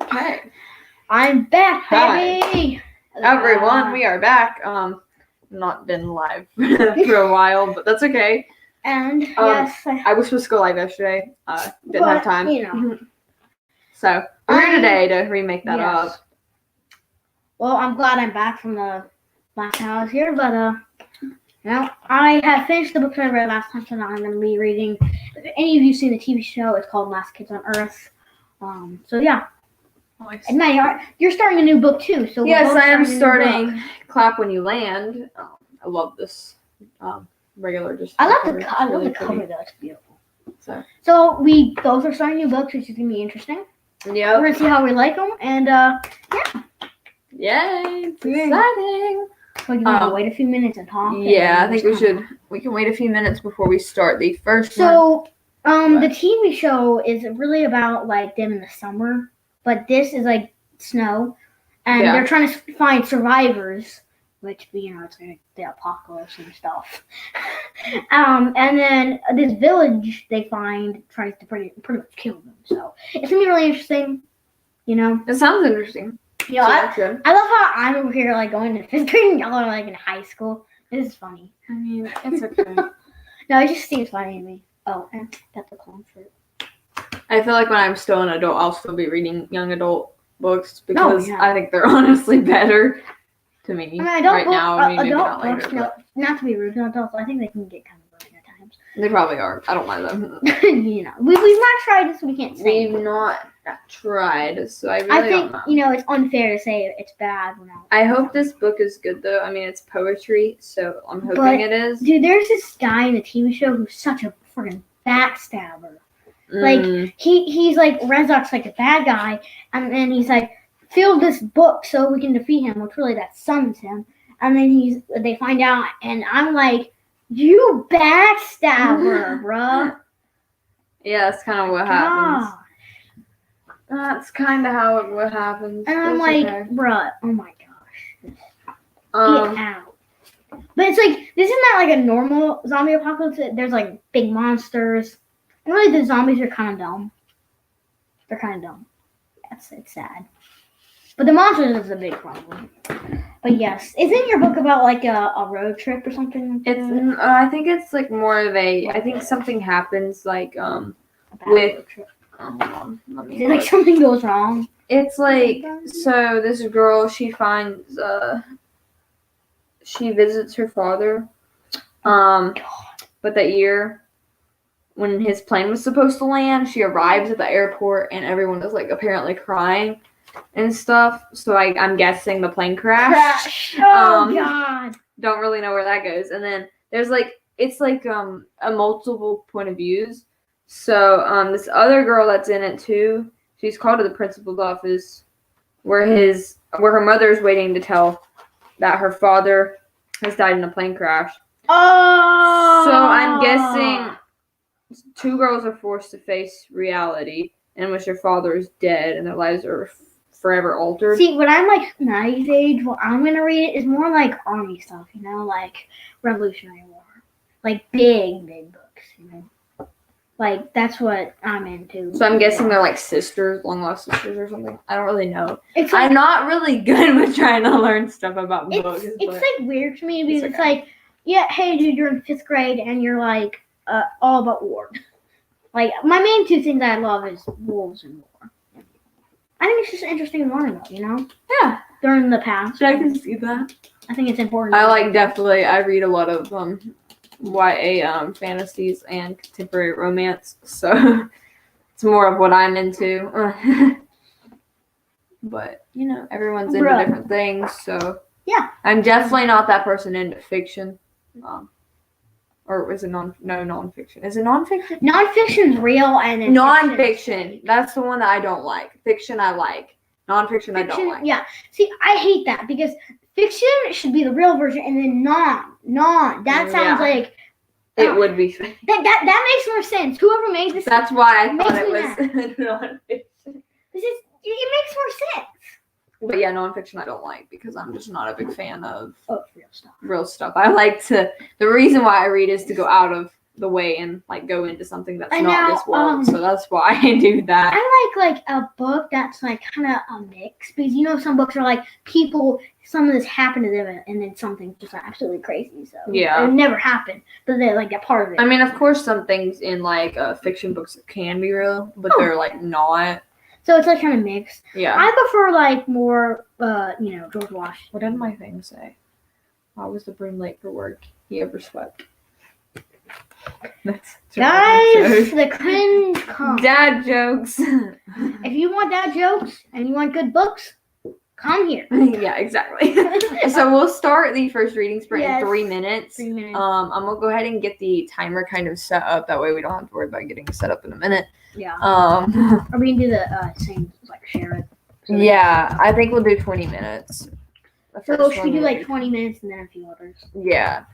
Okay. I'm back, Hi. baby. Everyone, we are back. Not been live for a while, but that's okay. And yes, I was supposed to go live yesterday. Didn't have time. You know. So we're here today to remake that up. Well, I'm glad I'm back from the last time I was here, but I have finished the book that I read last time, so now I'm going to be reading. If any of you seen the TV show, it's called Last Kids on Earth. So yeah. Nice. And Matt, you're starting a new book too. So yes, I am starting Clap When You Land. I love this regular. I love the cover though. It's beautiful. So we both are starting new books, which is gonna be interesting. Yeah. We're gonna see how we like them, and yeah. Yay! It's exciting. So you want to wait a few minutes and talk? Yeah, I think we should. We can wait a few minutes before we start the first one. So, the TV show is really about like them in the summer, but this is like snow, and they're trying to find survivors, which it's like the apocalypse and stuff. And then this village they find tries to pretty much kill them. So it's gonna be really interesting. It sounds interesting. I love how I'm over here like going to 5th grade and y'all are like in high school. This is funny. I mean, it's okay. No, it just seems funny to me. Oh, and got the clone fruit. I feel like when I'm still an adult, I'll still be reading young adult books because I think they're honestly better to me right now. I mean, maybe not later. No, not to be rude to adults, I think they can get kind of boring at times. They probably are. I don't mind them. We've not tried this, so we can't say. We've not tried, so I really don't know. I think, it's unfair to say it's bad. I hope this book is good, though. I mean, it's poetry, so I'm hoping it is. Dude, there's this guy in the TV show who's such a freaking backstabber. Like, he's like, Rezok's like a bad guy, and then he's like, fill this book so we can defeat him, which really that summons him. And then they find out, and I'm like, you backstabber, bruh. Yeah, that's kind of what happens. That's kind of what happens. And I'm like, bruh, oh my gosh. Get out. But it's like, this is not like a normal zombie apocalypse. There's like big monsters. And really the zombies are kind of dumb. They're kind of dumb. It's sad. But the monsters is a big problem. But yes. Isn't your book about like a road trip or something? It's I think it's like more of I think something happens like with hold on, is it like something goes wrong? It's like, so this girl, she finds she visits her father but that year when his plane was supposed to land, she arrives at the airport and everyone is like apparently crying and stuff. So I'm guessing the plane crashed. Oh God. Don't really know where that goes. And then there's it's like a multiple point of views. So this other girl that's in it too, she's called to the principal's office where her mother's waiting to tell that her father has died in a plane crash. Oh. So I'm guessing 2 girls are forced to face reality in which their father is dead and their lives are forever altered. See, when I'm like Maddie's age, what I'm gonna read is more like army stuff, like Revolutionary War, like big books, Like that's what I'm into. So I'm guessing they're like sisters, long lost sisters or something. I don't really know. I'm not really good with trying to learn stuff about books. It's like weird to me because it's like, yeah, hey dude, you're in 5th grade and you're like all about war. Like my main 2 things I love is wolves and war. I think it's just interesting to learn about, Yeah. During the past. I can see that. I think it's important. I read a lot of YA fantasies and contemporary romance, so it's more of what I'm into. But everyone's into different things, so yeah. I'm definitely not that person into fiction. Or is it nonfiction? Is it nonfiction? Nonfiction's real and then nonfiction. That's the one that I don't like. Fiction I like. Nonfiction I don't like. Yeah. See, I hate that because fiction should be the real version and then non. That sounds like it would be. That makes more sense. Whoever made this. That's why I thought it was nonfiction. It makes more sense. But yeah, nonfiction I don't like because I'm just not a big fan of real stuff. Real stuff. I like to. The reason why I read is to go out of the way and like go into something that's And not now, this world. So that's why I do that. I like a book that's like kind of a mix, because you know some books are like people, some of this happened to them and then something just absolutely crazy. So Yeah. it never happened, but they're like a part of it. I mean, of course, some things in like fiction books can be real, but they're like not. So it's like kind of mixed. Yeah. I prefer like more, George Washington. What did my thing say? Why was the broom late for work? He overslept. That's Guys, the cringe comes. Dad jokes. If you want dad jokes and you want good books, come here. Yeah, exactly. So we'll start the first reading sprint in 3 minutes. 3 minutes. I'm gonna go ahead and get the timer kind of set up. That way we don't have to worry about getting set up in a minute. Yeah. Are we gonna do the same, like share it? So yeah, I think we'll do 20 minutes. So should we do like 20 minutes and then a few others? Yeah.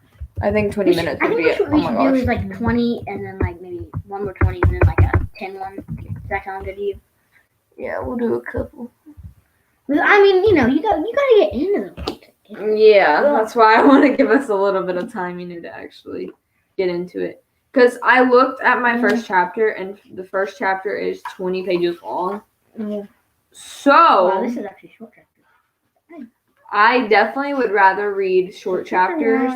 I think 20 minutes would be it. What we should do is like 20 and then like maybe one more 20 and then like a 10 one. Does that sound good to you? Yeah, we'll do a couple. I mean, you gotta get into the book. Yeah, that's why I want to give us a little bit of time, to actually get into it. Because I looked at my first chapter, and the first chapter is 20 pages long. Yeah. So wow, this is actually a short chapter. I definitely would rather read short chapters,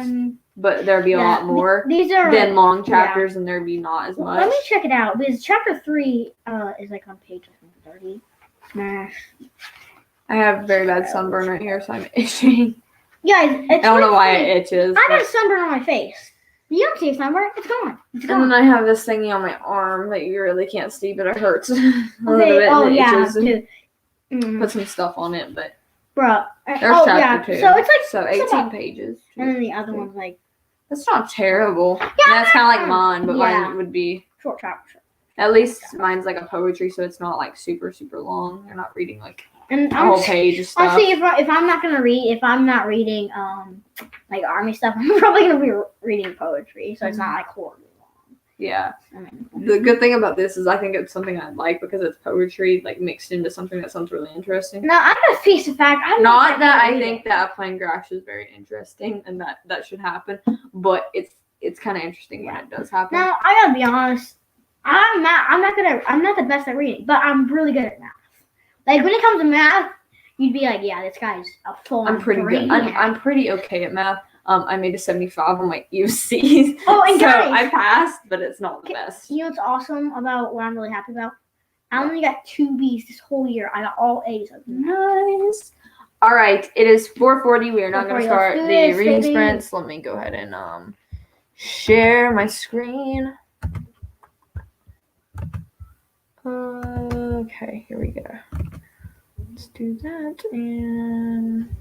but there'd be a lot more than long chapters, and there'd be not as much. Let me check it out, because chapter 3 is like on page 30. Smash. I have very bad sunburn right here, so I'm itching. Guys, I don't know why it itches. I got a sunburn on my face. You don't see a sunburn. It's gone. It's gone. And then I have this thingy on my arm that you really can't see, but it hurts a little Okay. bit. Oh and it yeah. itches. Put some stuff on it, but bruh. there's chapter 2. So it's like 18 pages. And then the other one's like. That's not terrible. Yeah, that's kind of like mine, but mine would be short chapter. At least mine's like a poetry, so it's not like super super long. You're not reading like and a whole page of stuff. Honestly, if I'm not gonna read, if I'm not reading like army stuff, I'm probably gonna be reading poetry, so it's not like horribly long. Yeah. The good thing about this is I think it's something I'd like because it's poetry like mixed into something that sounds really interesting. No, I'm gonna face the fact. Not that I think that a plane crash is very interesting and that should happen, but it's kind of interesting when it does happen. Now I gotta be honest. I'm not the best at reading, but I'm really good at math. Like when it comes to math, you'd be like, yeah, this guy's a full. I'm pretty good. I'm pretty okay at math. I made a 75 on my UCs. Oh, and so guys, I passed, but it's not the best. You know what's awesome about what I'm really happy about? I only got 2 B's this whole year. I got all A's. Nice. All right, it is 4:40. We are not going to start the reading sprints. Let me go ahead and share my screen. Okay, here we go. Let's do that and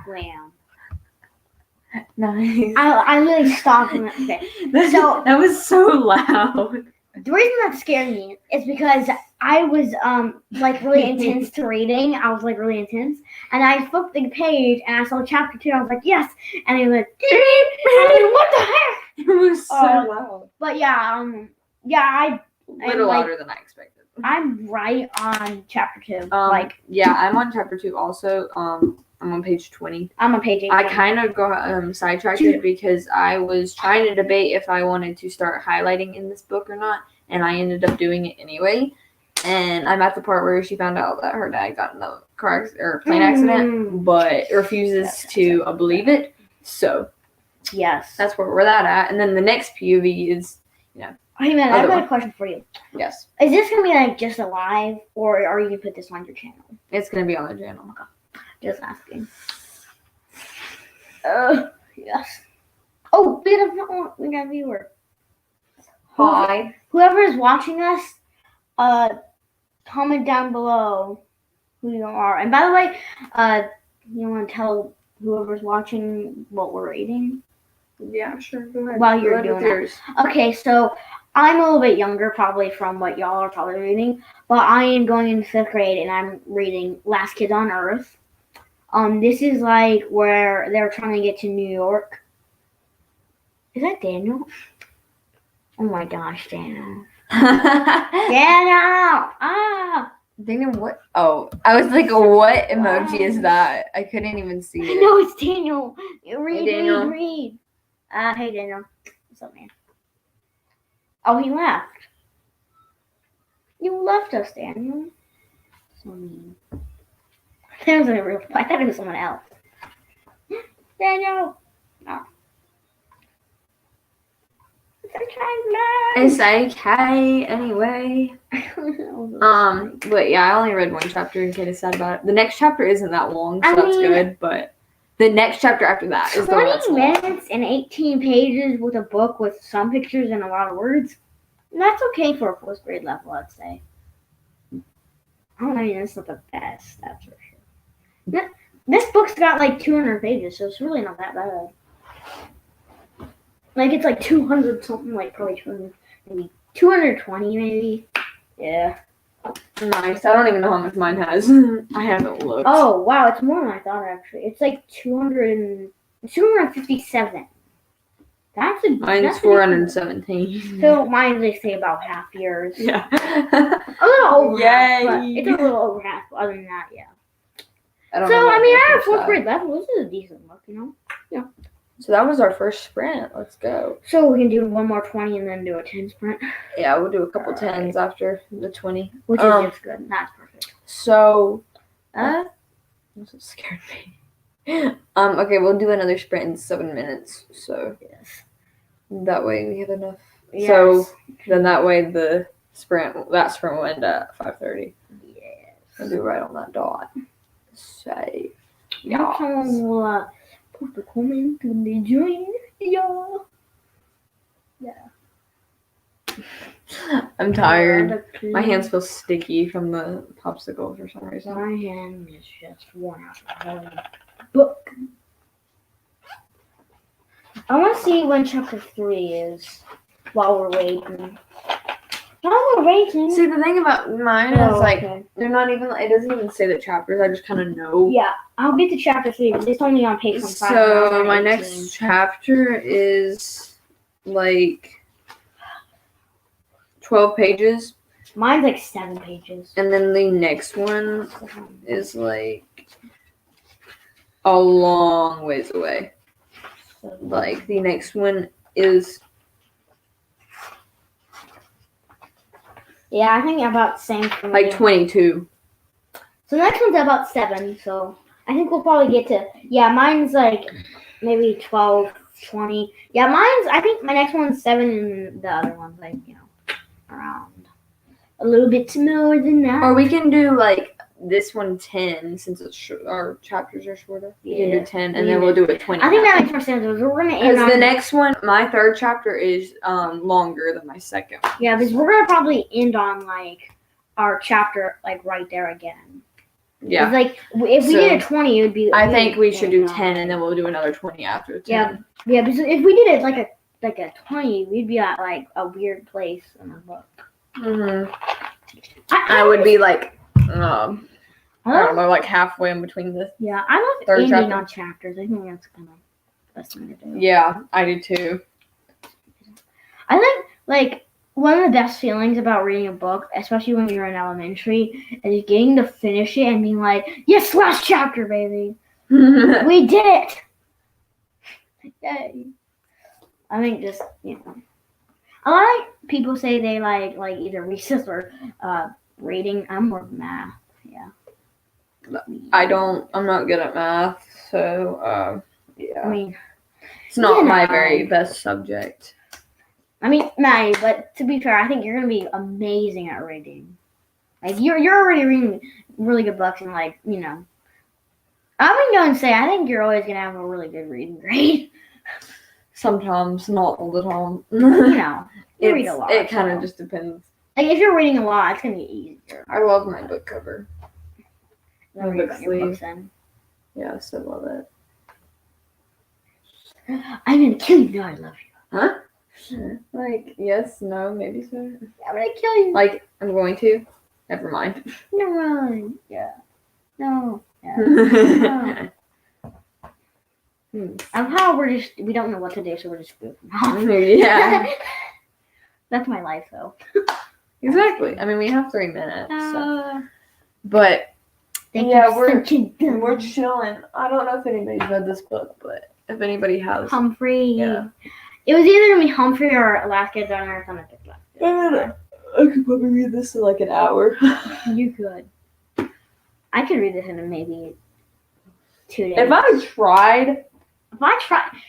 Wham. Nice. I literally stopped. Okay. So that was so loud. the reason that scared me is because I was like really intense to reading. I was like really intense, and I flipped the page and I saw chapter 2. I was like, yes, and it went. I was like, what the heck? It was so loud. But yeah, A little like, louder than I expected. I'm right on chapter 2. Yeah, I'm on chapter 2 also. I'm on page 20. I'm on page 18. I kind of got sidetracked because I was trying to debate if I wanted to start highlighting in this book or not, and I ended up doing it anyway. And I'm at the part where she found out that her dad got in a plane accident, but refuses to believe it. So, yes, that's where we're at. And then the next POV is, Hey man, I've got a question for you. Yes. Is this gonna be like just a live, or are you gonna put this on your channel? It's gonna be on the channel. Just asking. Yes. Oh, we got a viewer. Hi. Whoever is watching us, comment down below who you are. And by the way, you want to tell whoever's watching what we're rating? Yeah, sure. Go ahead. While you're doing that. Okay, so I'm a little bit younger probably from what y'all are probably reading, but I am going into 5th grade and I'm reading Last Kids on Earth. This is like where they're trying to get to New York. Is that Daniel? Oh my gosh, Daniel. Daniel! Ah! Daniel, what? Oh, I was like, what emoji is that? I couldn't even see it. No, it's Daniel. Read, Hey, Daniel. read. Hey, Daniel. What's up, man? Oh, he left. You left us, Daniel. So mean. That wasn't a real. I thought it was someone else. Daniel. No. It's okay anyway. But yeah, I only read one chapter and kind of sad about it. The next chapter isn't that long, so that's good. But the next chapter after that is the one that's 20 minutes and 18 pages with a book with some pictures and a lot of words. That's okay for a 4th grade level, I'd say. I mean, it's not the best, that's for sure. This book's got like 200 pages, so it's really not that bad. Like, it's like 200 something, like probably 200, maybe 220 maybe. Yeah. Nice. I don't even know how much mine has. I haven't looked. Oh, wow, it's more than I thought, actually. It's like 257. Mine's 417. So mine, they say about half yours. Yeah. A little over half, but Yay. it's a little over half. Other than that, yeah. I at 4th grade level, this is a decent book, you know? Yeah. So that was our first sprint. Let's go. So we can do one more 20 and then do a 10 sprint. Yeah, we'll do a couple 10s after the 20. Which is just good. That's perfect. So, this scared me. Okay, we'll do another sprint in 7 minutes. So, yes. That way we have enough. Yes. So, then that way that sprint will end at 5:30. Yes. We'll do right on that dot. Save. Now someone will put the comment when they join. Yeah. I'm tired. My hands feel sticky from the popsicle for some reason. My hand is just worn out of the book. I want to see when chapter 3 is while we're waiting. See, the thing about mine is they're not even. It doesn't even say the chapters. I just kind of know. Yeah, I'll get to chapter 3, but it's only on page 5. So my next chapter is like 12 pages. Mine's like 7 pages. And then the next one is like a long ways away. Like the next one is. Yeah, I think about the same for me. Like 22. So the next one's about 7, so I think we'll probably get to... Yeah, mine's like maybe 12, 20. Yeah, I think my next one's 7 and the other one's like, around a little bit more than that. Or we can do like this one 10 since our chapters are shorter. We can do 10 and then we'll do a 20. I think that makes more sense. We're going to end because the next one, my 3rd chapter is longer than my 2nd one. Yeah, because we're going to probably end on like our chapter like right there again. Yeah. It's like if we So, did a 20, it would be. I think we should do 10, and then we'll do another 20 after 10. Yeah. Because if we did it like a 20, we'd be at like a weird place in the book. Mm-hmm. I would be like, I don't know, like halfway in between the. Yeah, I love third ending chapter. on chapters. I think that's kind of the best thing to do. Yeah, I do too. I think like one of the best feelings about reading a book, especially when you're in elementary, is getting to finish it and being like, "Yes, last chapter, baby, we did it!" Yay! I think just a lot of people say they like either recess or reading. I'm more math. Yeah. I'm not good at math, so yeah. I mean, it's not my very best subject. I mean, Maddie, but to be fair, I think you're gonna be amazing at reading. Like you're already reading really good books, and like I'm gonna go and say I think you're always gonna have a really good reading grade. Sometimes, not all the time. You read a lot. It kind of just depends. Like if you're reading a lot, it's gonna be easier. I love my book cover. My book sleeve. Yeah, I still love it. I'm gonna kill you. No, I love you. Huh? Like, yes, no, maybe so. I'm gonna kill you. Like, I'm going to. Never mind. No, run. Yeah. No. Yeah. No. Of how we don't know what to do, so we're just goofing off. Yeah. That's my life, though. Exactly. I mean, we have 3 minutes. So. But, we're chilling. I don't know if anybody's read this book, but if anybody has. Humphrey. Yeah. It was either going to be Humphrey or Last Kids on Earth. I picked Last Kids. I could probably read this in like an hour. You could. I could read this in maybe 2 days. If I tried,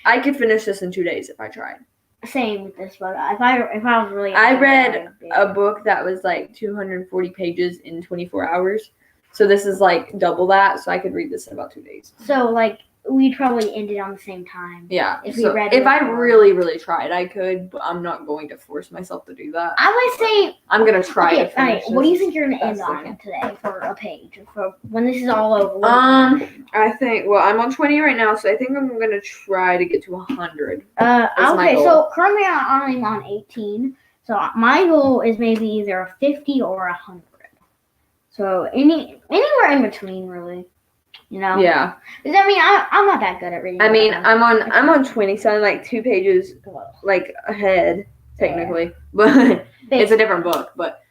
I could finish this in 2 days if I tried. Same with this book. If I was really, I read a book that was like 240 pages in 24 hours. So this is like double that. So I could read this in about 2 days. So like we'd probably end it on the same time. Yeah. If I really, really tried, I could, but I'm not going to force myself to do that. I would say I'm gonna try to finish what do you think you're gonna end on today for a page? For when this is all over? I think I'm on 20 right now, so I think I'm gonna try to get to 100. Okay, so currently I'm on 18. So my goal is maybe either a 50 or 100. So anywhere in between, really. Yeah. Because I mean, I'm not that good at reading. I mean, I'm on 20, so I'm like 2 pages like ahead technically, but it's a different book. But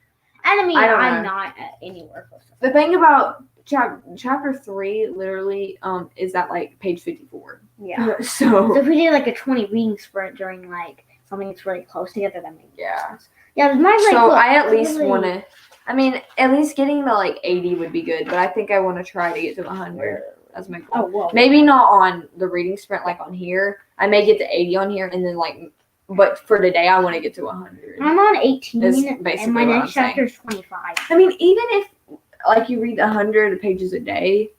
and I mean, I'm not anywhere close. The thing about chapter 3 literally is at like page 54. Yeah. So if we did like a 20 reading sprint during like something that's really close together, that makes sense. Yeah. So I at least want to. I mean, at least getting to like 80 would be good, but I think I want to try to get to 100 as my goal. Oh, well. Maybe not on the reading sprint like on here. I may get to 80 on here, and then but for today I want to get to 100. I'm on 18, and my next chapter is 25. I mean, even if like you read 100 pages a day,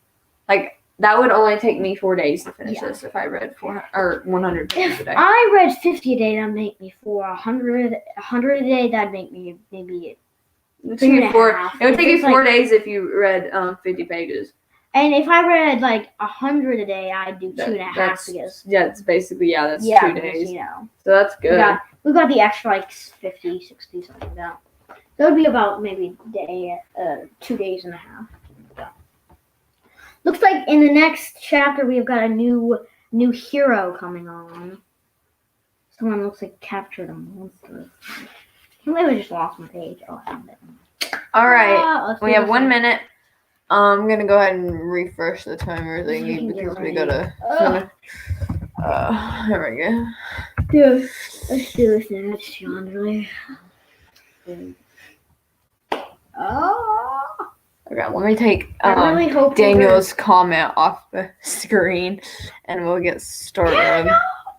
like that would only take me 4 days to finish this if I read 400 or 100 pages a day. If I read 50 a day, that'd make me 100 a day. That'd make me maybe. It would take you 4 days if you read 50 pages. And if I read like 100 a day, I'd do 2.5 because it's basically that's 2 days. So that's good. We got the extra like 50, 60, something like that. That would be about maybe 2 days and a half. Yeah. Looks like in the next chapter we've got a new hero coming on. Someone looks like captured a monster. I can't believe I just lost my page. Oh, I found it. All right. We have 1 minute. I'm going to go ahead and refresh the timer thingy because we got to... there we go. Dude, let's do this next, Chandler. Oh. Okay, let me take really Daniel's comment off the screen and we'll get started.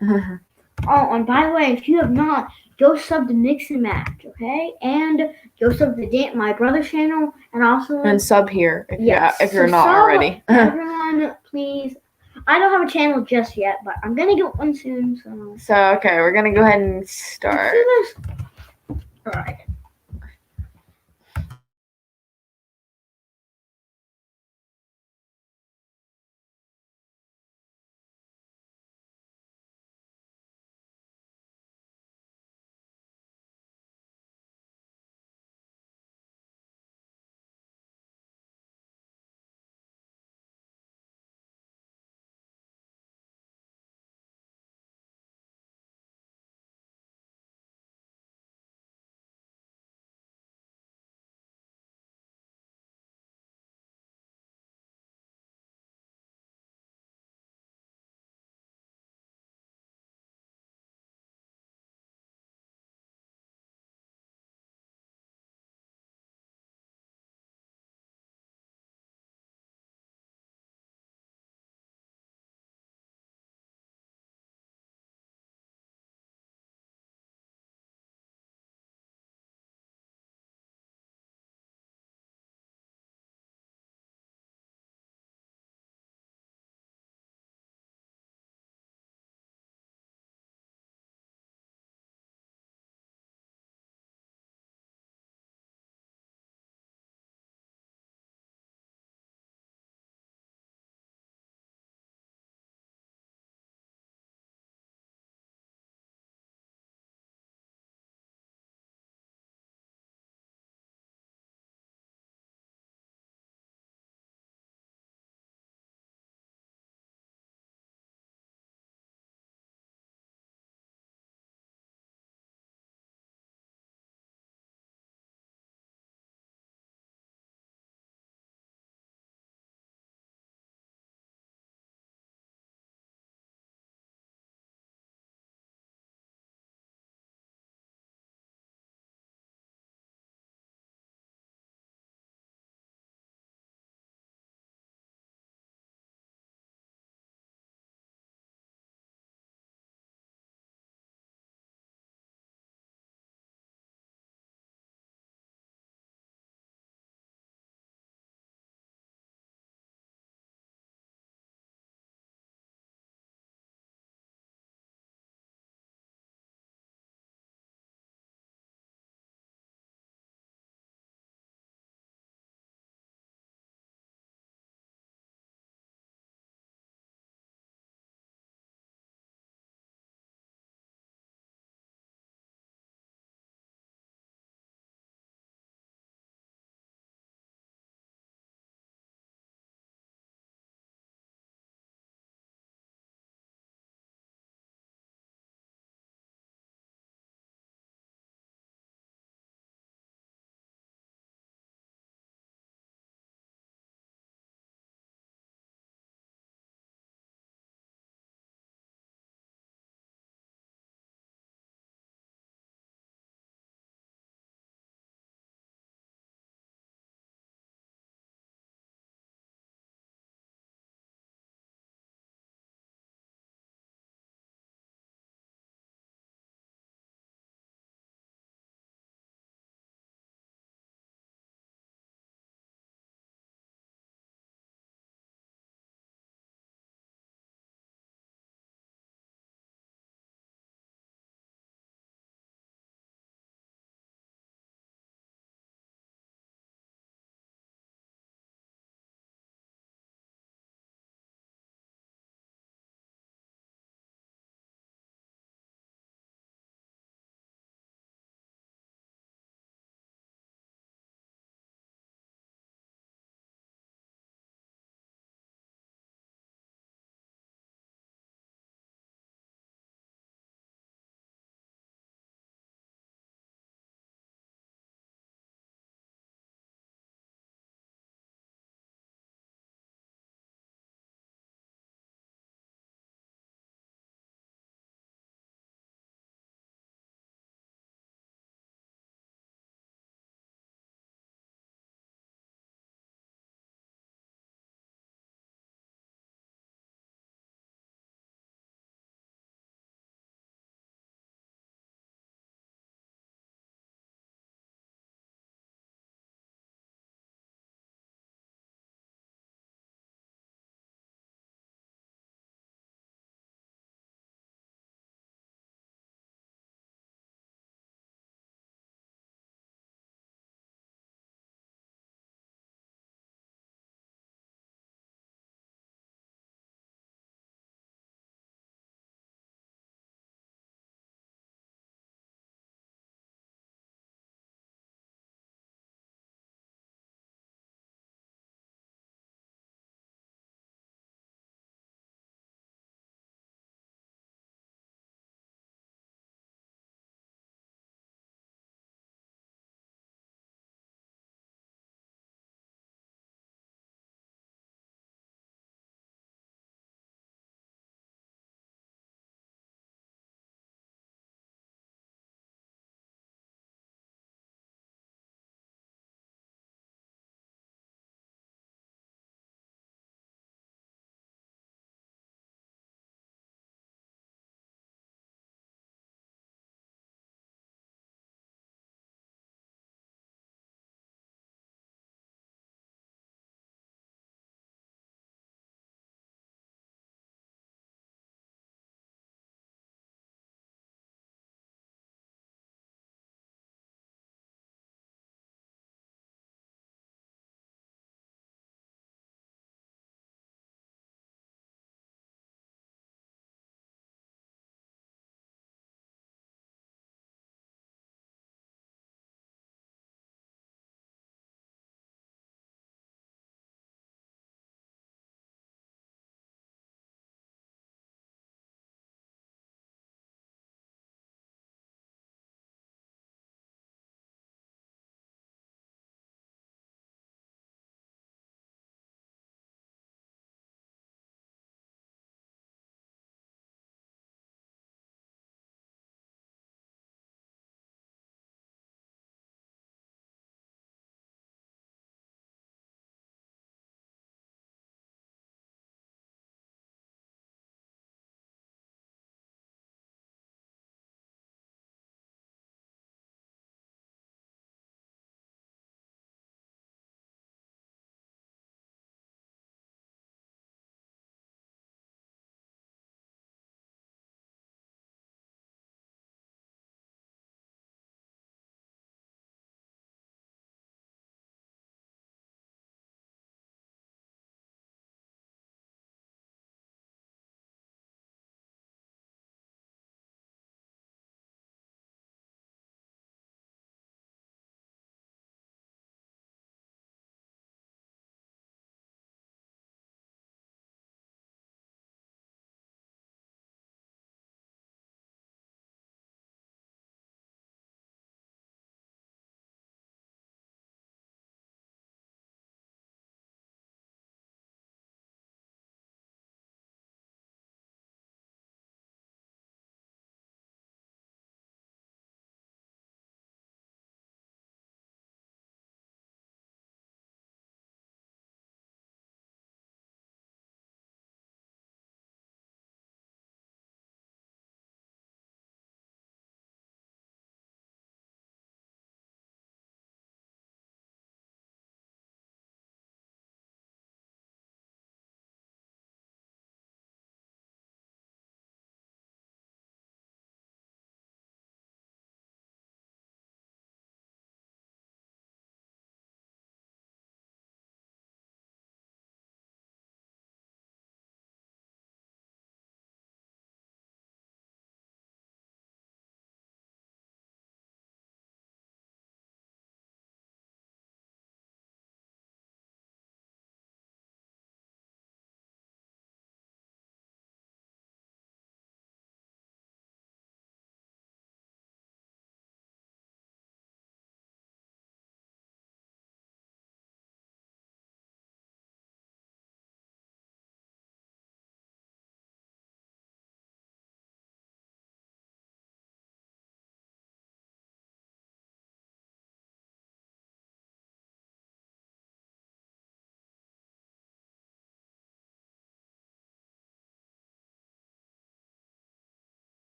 Oh, and by the way, if you have not... go sub to Mix and Match, okay? And go sub to my brother's channel, and also sub here if you're not already. Everyone, please. I don't have a channel just yet, but I'm gonna get one soon. So okay, we're gonna go ahead and start. All right.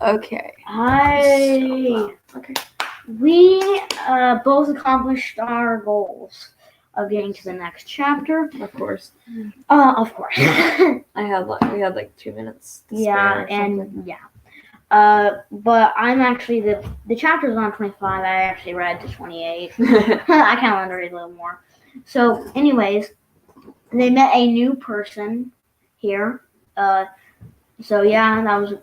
Okay. Okay. We both accomplished our goals of getting to the next chapter. Of course. Of course. We had like 2 minutes. To Yeah, spare or something. and but I'm actually the chapter's on 25. I actually read to 28. I kind of wanted to read a little more. So, anyways, they met a new person here. So yeah, that was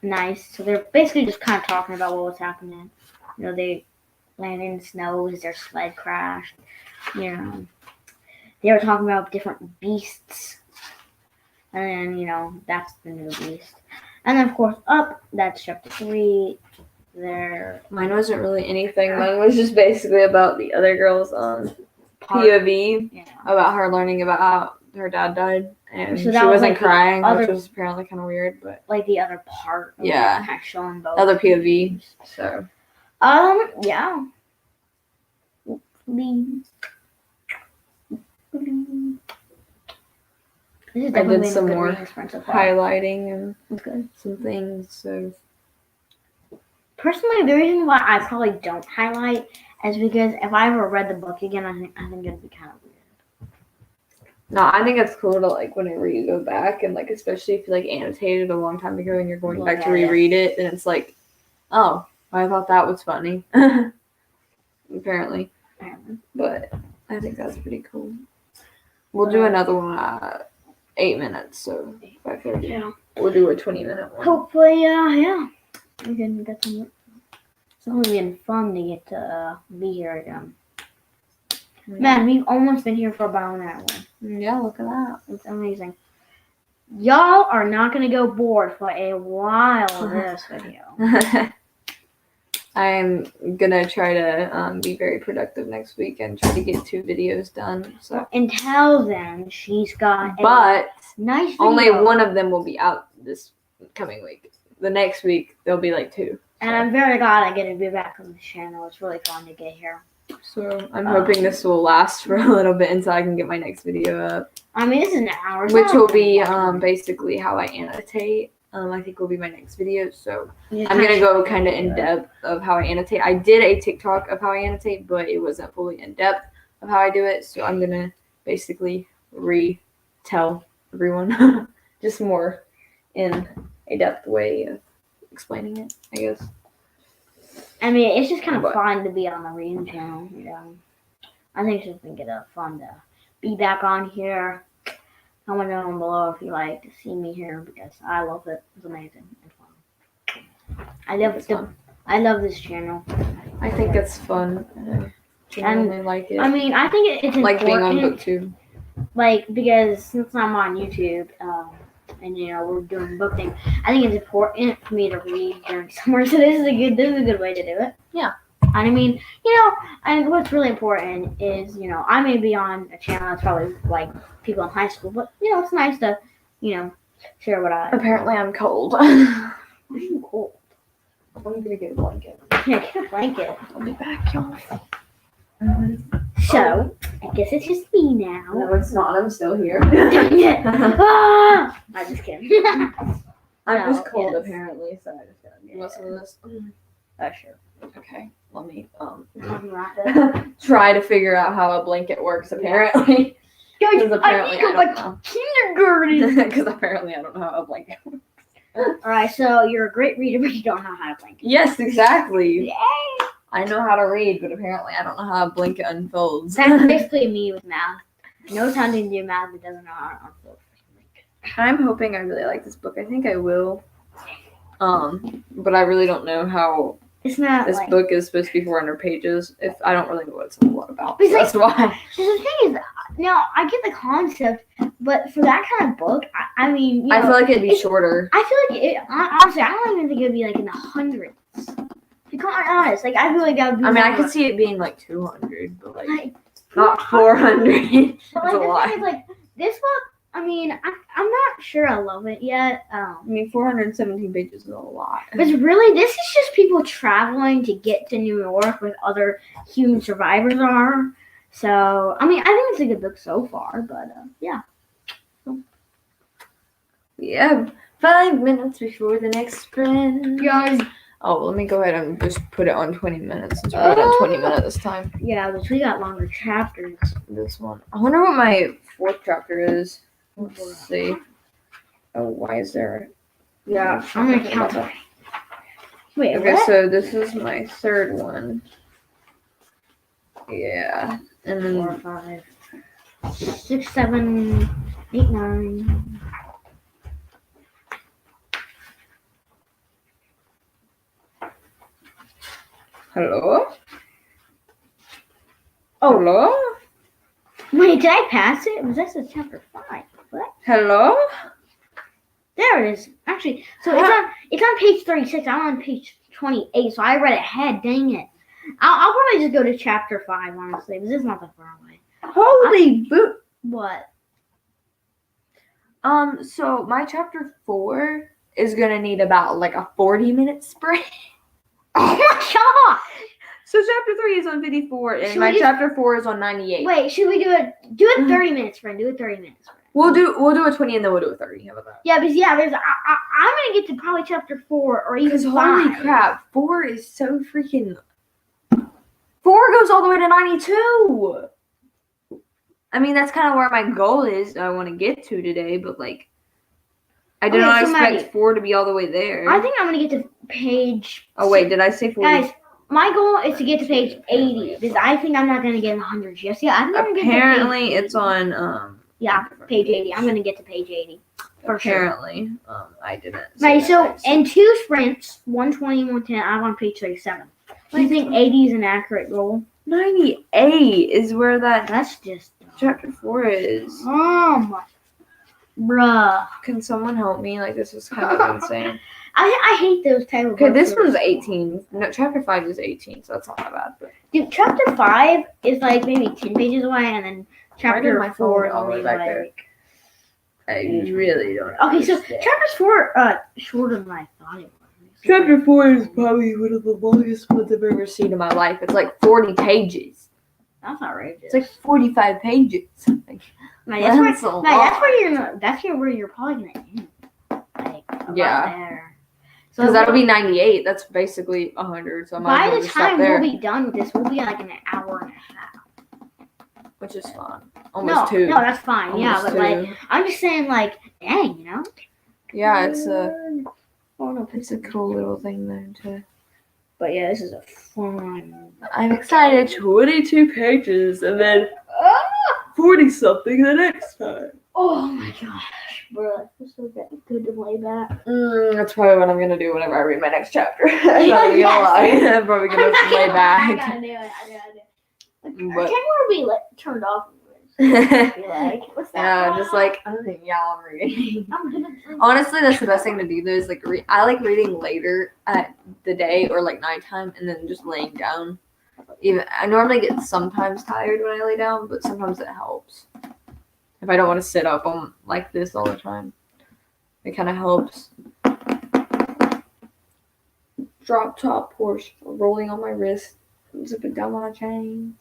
nice. So they're basically just kind of talking about what was happening. You know, they landed in the snow because their sled crashed. You know, they were talking about different beasts, and then that's the new beast. And then of course that's chapter 3. There. Mine wasn't really anything. Mine was just basically about the other girl's POV, about her learning about how her dad died, and So she that was, wasn't like, crying, other- which was apparently kind of weird, but Like the other part. Of Yeah. Kind of showing both. other POV. So Yeah. I did some more So highlighting and good. some things. So Personally, the reason why I probably don't highlight is because if I ever read the book again, I think it'd be kind of weird. no, I think it's cool to like whenever you go back and like especially if you like annotated a long time ago and you're going back to reread it, and it's like, oh, I thought that was funny. Apparently. But I think that's pretty cool. We'll do another one at 8 minutes, so 5:30. Yeah. We'll do a 20-minute one. Hopefully, yeah. We can get some. It's only been fun to get to be here again. Man, we've almost been here for about an hour. Yeah, look at that. It's amazing. Y'all are not going to go bored for a while of this video. I'm gonna try to be very productive next week and try to get 2 videos done. So until then, she's got but nice video. only one of them will be out this coming week. The next week there'll be like 2. And I'm very glad I get to be back on this channel. It's really fun to get here. So I'm hoping this will last for a little bit until I can get my next video up. I mean, this is an hour. Which will be basically how I annotate. I think will be my next video. So I'm going to go kind of in depth of how I annotate. I did a TikTok of how I annotate, but it wasn't fully in depth of how I do it. So I'm going to basically retell everyone just more in a depth way of explaining it, I guess. I mean, it's just kind of fun to be on the reading channel. I think it's just been fun to be back on here. Comment down below if you like to see me here because I love it. It's amazing and fun. I love this channel. I think it's fun. I genuinely like it. I mean, I think it's like important. being on BookTube. Like because since I'm on YouTube, and we're doing book things, I think it's important for me to read during summer. So this is a good way to do it. Yeah. And I mean, and what's really important is, I may be on a channel that's probably like people in high school, but it's nice to, share what I. Apparently, I'm cold. Why are you cold? I'm gonna get a blanket. Yeah, get a blanket. I'll be back, y'all. So, I guess it's just me now. No, it's not. I'm still here. I'm just kidding. I'm just cold, apparently, so I just gotta do most of this. Sure. Okay, let me Try to figure out how a blanket works, apparently. Because apparently I don't know. Kindergarten. Because apparently I don't know how a blanket works. Alright, so you're a great reader, but you don't know how to blanket. Yes, exactly. Yay! I know how to read, but apparently I don't know how a blanket unfolds. That's basically me with math. Knows how to do math, but doesn't know how to unfold. I'm hoping I really like this book. I think I will. But I really don't know how it's not this book is supposed to be 400 pages. If I don't really know what it's a lot about. So that's why. So the thing is, now I get the concept, but for that kind of book, I mean, I feel like it'd be shorter. I feel like honestly, I don't even think it'd be like in the hundreds. To be honest, like I feel like that would be. I mean, I could see it being like 200, but like not 400. That's a lot. Thing is, like this book, I mean, I'm not sure I love it yet. I mean, 417 pages is a lot. But really, this is just people traveling to get to New York with other human survivors are. So, I mean, I think it's a good book so far, but yeah. Yeah, 5 minutes before the next sprint. Guys. Oh, let me go ahead and just put it on 20 minutes since we're at 20 minutes this time. Yeah, but we got longer chapters. This one. I wonder what my 4th chapter is. Let's see. Oh, why is there? Yeah, I'm gonna count that. Wait, okay, what? so this is my 3rd one. Yeah, and then 4, 5, 6, 7, 8, 9. Hello? Oh. Hello? Wait, did I pass it? Was this a chapter 5? What? Hello? There it is. Actually, so it's on page 36. I'm on page 28, so I read ahead. Dang it. I'll probably just go to chapter 5, honestly, because it's not that far away. Holy boot! What? So my chapter 4 is gonna need about like a 40-minute sprint. Oh my god! So chapter 3 is on 54, and Should my we just- chapter 4 is on 98. Wait, should we do it 30 minutes, friend? Do it 30 minutes, friend. We'll do a 20 and then we'll do a 30. How about that? Yeah, because I'm gonna get to probably chapter 4 or even 5. Holy crap, 4 is so freaking. 4 goes all the way to 92. I mean, that's kind of where my goal is. I want to get to today, but like, I did not expect 4 to be all the way there. I think I'm gonna get to page. Oh wait, did I say 40? Guys, my goal is to get to page 80 because I think I'm not gonna get 100 just yet. I think I'm gonna get to Apparently, page it's on Yeah, page 80. I'm gonna get to page 80 for apparently, I didn't. Right. So in 2 sprints, 120 and 110, I'm on page 37. Do you think 80 is an accurate goal? 98 is where that That's just chapter 4 is. Oh my, bruh. Can someone help me? Like, this is kind of insane. I hate those type of. Okay, this books. one's 18. No, chapter 5 is 18, so that's not that bad. But Dude, chapter 5 is like maybe 10 pages away, and then chapter 4 is only like. I really don't. Okay, so understand. chapter 4 shorter than I thought it was. Chapter 4 is probably one of the longest ones I've ever seen in my life. It's like 40 pages. That's outrageous. It's like 45 pages. Like, that's where you're probably gonna end. Like, Yeah. there. Because that'll be 98. That's basically 100. So I might by as well the just stop time there. we'll be done with this, we'll be like an hour and a half. Which is fun. Almost 2. No, that's fine. Almost yeah, but 2. like, I'm just saying, like, dang, you know. Yeah, it's a cool little thing there too. But yeah, this is a fun. I'm excited. 22 pages and then 40 something the next time. Oh my gosh, bro, this is good to lay back. That's probably what I'm gonna do whenever I read my next chapter. I'm not gonna lie. I'm probably gonna lay I back. gotta do it. But- Our camera will be turned off. I feel like, what's that? Yeah, just like I'm reading. I'm gonna Honestly, that's the best thing to do. Though is like I like reading later at the day or like nighttime, and then just laying down. Even I normally get sometimes tired when I lay down, but sometimes it helps. If I don't want to sit up on like this all the time, it kind of helps. Drop top Porsche rolling on my wrist, zipping down my chain.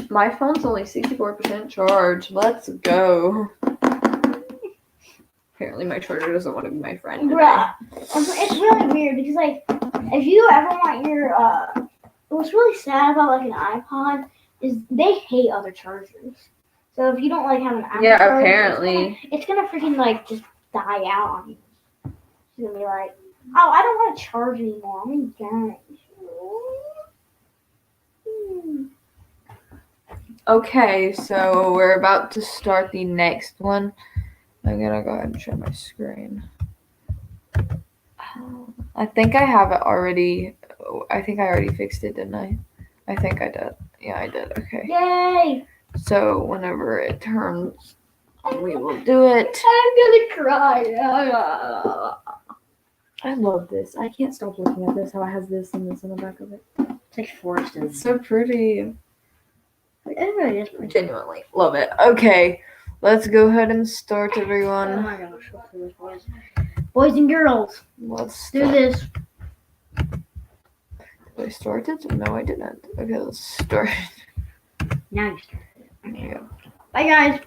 My phone's only 64% charged. Let's go. Apparently my charger doesn't want to be my friend today. Bruh, it's really weird because like if you ever want your what's really sad about like an iPod is they hate other chargers. So if you don't like have an Apple Yeah, charger, apparently. it's gonna freaking like just die out on you. It's gonna be like, oh, I don't want to charge anymore. I'm gonna die. Okay, so we're about to start the next one. I'm gonna go ahead and share my screen. I think I have it already. I think I already fixed it, didn't I? I think I did. Yeah, I did. Okay. Yay! So whenever it turns, we will do it. I'm gonna cry. I love this. I can't stop looking at this. How it has this and this on the back of it. It's like forested. It's so pretty. It really is pretty. Genuinely love it. Okay, let's go ahead and start, Oh everyone. my gosh, boys and girls, Let's do start. this. Did I start it? No, I didn't. Okay, let's start. Now you start. Yeah. Bye, guys.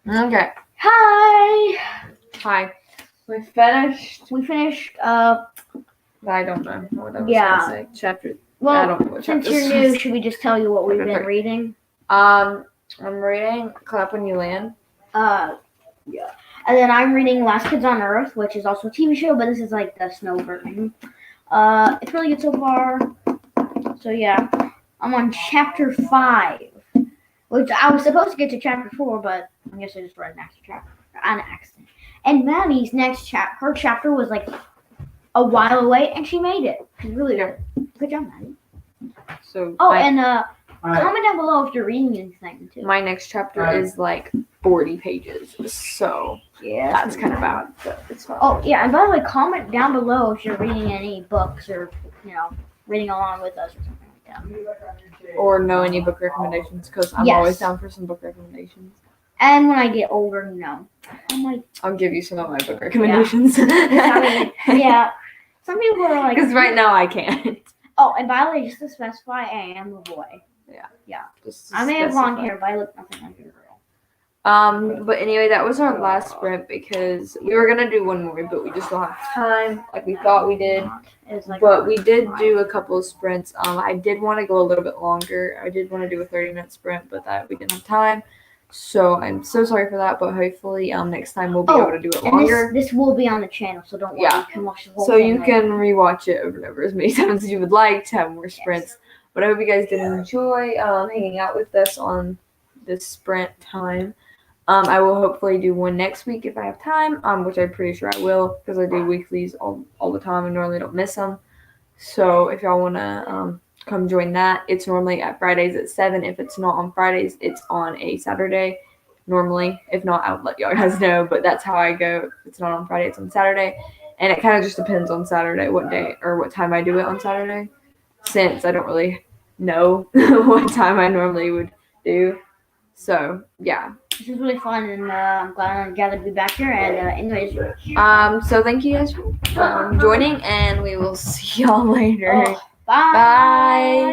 Okay. Hi. Hi. We finished. We finished. I don't know what I was Yeah. gonna say. Chapter. I Well, don't know what since chapter you're this new, is. should we just tell you what we've been Okay. reading? I'm reading Clap When You Land. Yeah. And then I'm reading Last Kids on Earth, which is also a TV show, but this is like the snow version. It's really good so far. So yeah, I'm on chapter 5, which I was supposed to get to chapter 4, but I guess I just read an extra chapter on accident. And Maddie's her chapter was like a while away, and she made it. She's really good. Good job, Maddie. So. Comment down below if you're reading anything too. My next chapter is like 40 pages, so yeah, that's kind of bad, but it's fine. Oh yeah, and by the way, comment down below if you're reading any books or reading along with us or something like that. Or know any book recommendations, because I'm always down for some book recommendations. And when I get older, I'll give you some of my book recommendations. Yeah. Some people are like, because right now I can't. Oh, and by the way, just to specify, I am a boy. Yeah. I may have long hair, but I look nothing like a girl. But anyway, that was our last sprint because we were gonna do one more, but we just don't have time like we thought we did. But we did do a couple of sprints. I did want to go a little bit longer. I did want to do a 30-minute sprint, but that we didn't have time. So I'm so sorry for that, but hopefully next time we'll be able to do it longer. This will be on the channel, so don't worry. Yeah. You can watch the whole so thing you can rewatch it over and over as many times as you would like to have more sprints. Yes. But I hope you guys did enjoy hanging out with us on this sprint time. I will hopefully do one next week if I have time, which I'm pretty sure I will because I do weeklies all the time and normally don't miss them. So if y'all want to come join that, it's normally at Fridays at 7. If it's not on Fridays, it's on a Saturday normally. If not, I'll let y'all guys know, but that's how I go. If it's not on Friday, it's on Saturday. And it kind of just depends on Saturday, what day or what time I do it on Saturday, since I don't really know what time I normally would do. So yeah, this is really fun, and I'm glad I'm gathered to be back here. And anyways, so thank you guys for joining, and we will see y'all later. Bye. Bye.